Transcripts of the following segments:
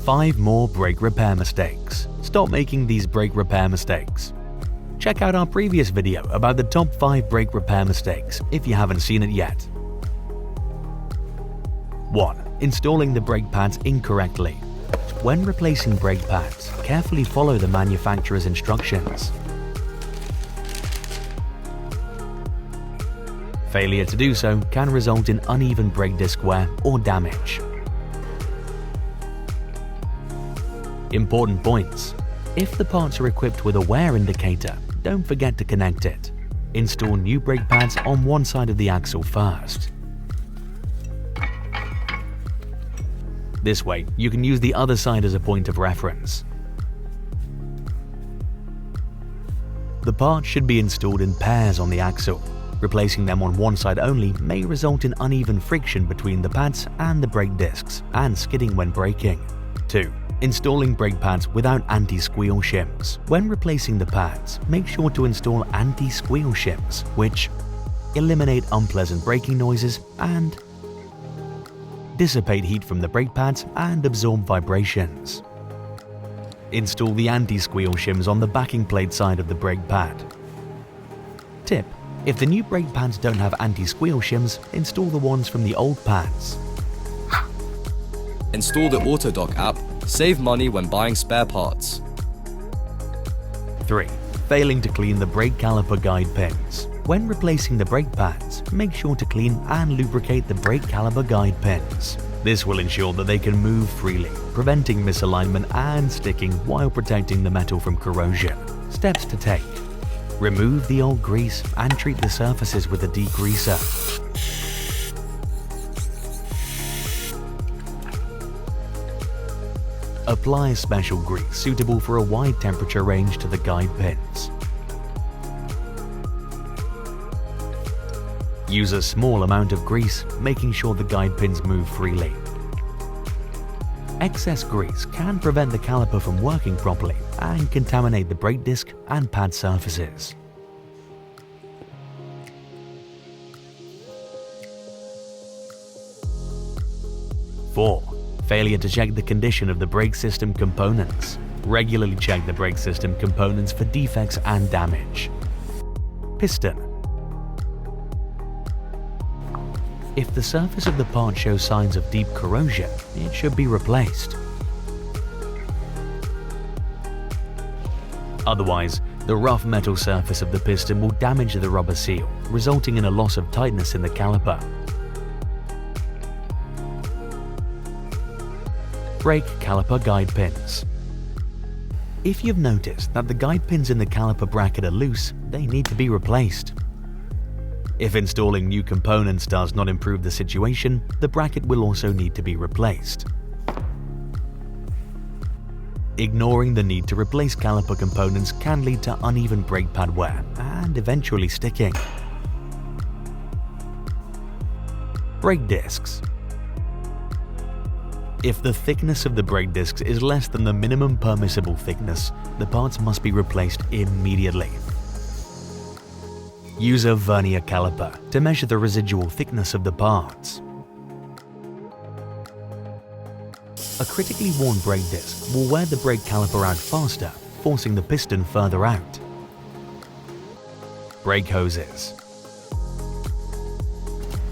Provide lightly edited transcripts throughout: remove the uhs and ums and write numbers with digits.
5 more brake repair mistakes. Stop making these brake repair mistakes. Check out our previous video about the top 5 brake repair mistakes if you haven't seen it yet. 1. Installing the brake pads incorrectly. When replacing brake pads, carefully follow the manufacturer's instructions. Failure to do so can result in uneven brake disc wear or damage. Important points. If the parts are equipped with a wear indicator, don't forget to connect it. Install new brake pads on one side of the axle first. This way, you can use the other side as a point of reference. The parts should be installed in pairs on the axle. Replacing them on one side only may result in uneven friction between the pads and the brake discs and skidding when braking. 2. Installing brake pads without anti-squeal shims. When replacing the pads, make sure to install anti-squeal shims, which eliminate unpleasant braking noises and dissipate heat from the brake pads and absorb vibrations. Install the anti-squeal shims on the backing plate side of the brake pad. Tip: if the new brake pads don't have anti-squeal shims, install the ones from the old pads. Install the Autodoc app. Save money when buying spare parts. 3. Failing to clean the brake caliper guide pins. When replacing the brake pads, make sure to clean and lubricate the brake caliper guide pins. This will ensure that they can move freely, preventing misalignment and sticking while protecting the metal from corrosion. Steps to take: remove the old grease and treat the surfaces with a degreaser. Apply a special grease suitable for a wide temperature range to the guide pins. Use a small amount of grease, making sure the guide pins move freely. Excess grease can prevent the caliper from working properly and contaminate the brake disc and pad surfaces. 4. Failure to check the condition of the brake system components. Regularly check the brake system components for defects and damage. Piston. If the surface of the part shows signs of deep corrosion, it should be replaced. Otherwise, the rough metal surface of the piston will damage the rubber seal, resulting in a loss of tightness in the caliper. Brake caliper guide pins. If you've noticed that the guide pins in the caliper bracket are loose, they need to be replaced. If installing new components does not improve the situation, the bracket will also need to be replaced. Ignoring the need to replace caliper components can lead to uneven brake pad wear and eventually sticking. Brake discs. If the thickness of the brake discs is less than the minimum permissible thickness, the parts must be replaced immediately. Use a vernier caliper to measure the residual thickness of the parts. A critically worn brake disc will wear the brake caliper out faster, forcing the piston further out. Brake hoses.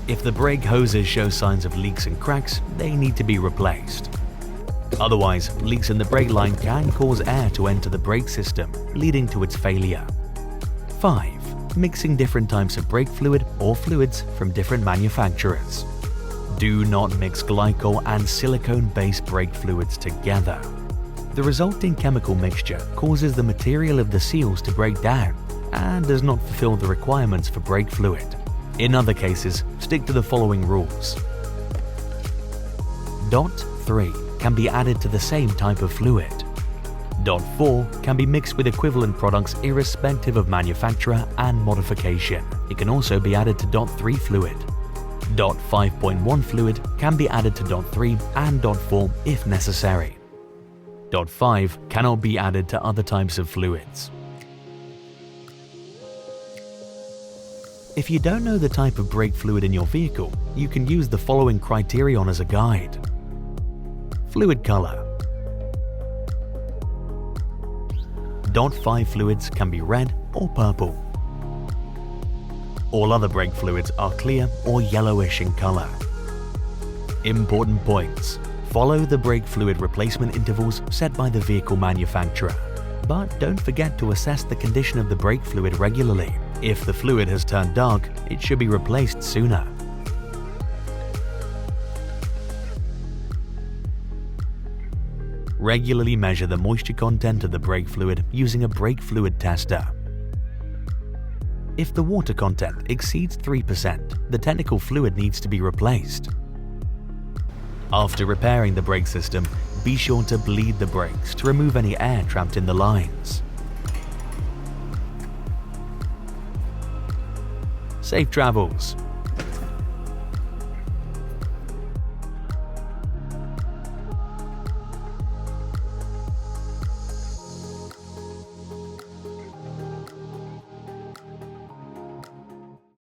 If the brake hoses show signs of leaks and cracks, they need to be replaced. Otherwise, leaks in the brake line can cause air to enter the brake system, leading to its failure. 5. Mixing different types of brake fluid or fluids from different manufacturers. Do not mix glycol and silicone-based brake fluids together. The resulting chemical mixture causes the material of the seals to break down and does not fulfill the requirements for brake fluid. In other cases, stick to the following rules. Dot 3 can be added to the same type of fluid. Dot 4 can be mixed with equivalent products irrespective of manufacturer and modification. It can also be added to Dot 3 fluid. Dot 5.1 fluid can be added to Dot 3 and Dot 4 if necessary. Dot 5 cannot be added to other types of fluids. If you don't know the type of brake fluid in your vehicle, you can use the following criterion as a guide. Fluid color. DOT5 fluids can be red or purple. All other brake fluids are clear or yellowish in color. Important points. Follow the brake fluid replacement intervals set by the vehicle manufacturer. But don't forget to assess the condition of the brake fluid regularly. If the fluid has turned dark, it should be replaced sooner. Regularly measure the moisture content of the brake fluid using a brake fluid tester. If the water content exceeds 3%, the technical fluid needs to be replaced. After repairing the brake system, be sure to bleed the brakes to remove any air trapped in the lines. Safe travels!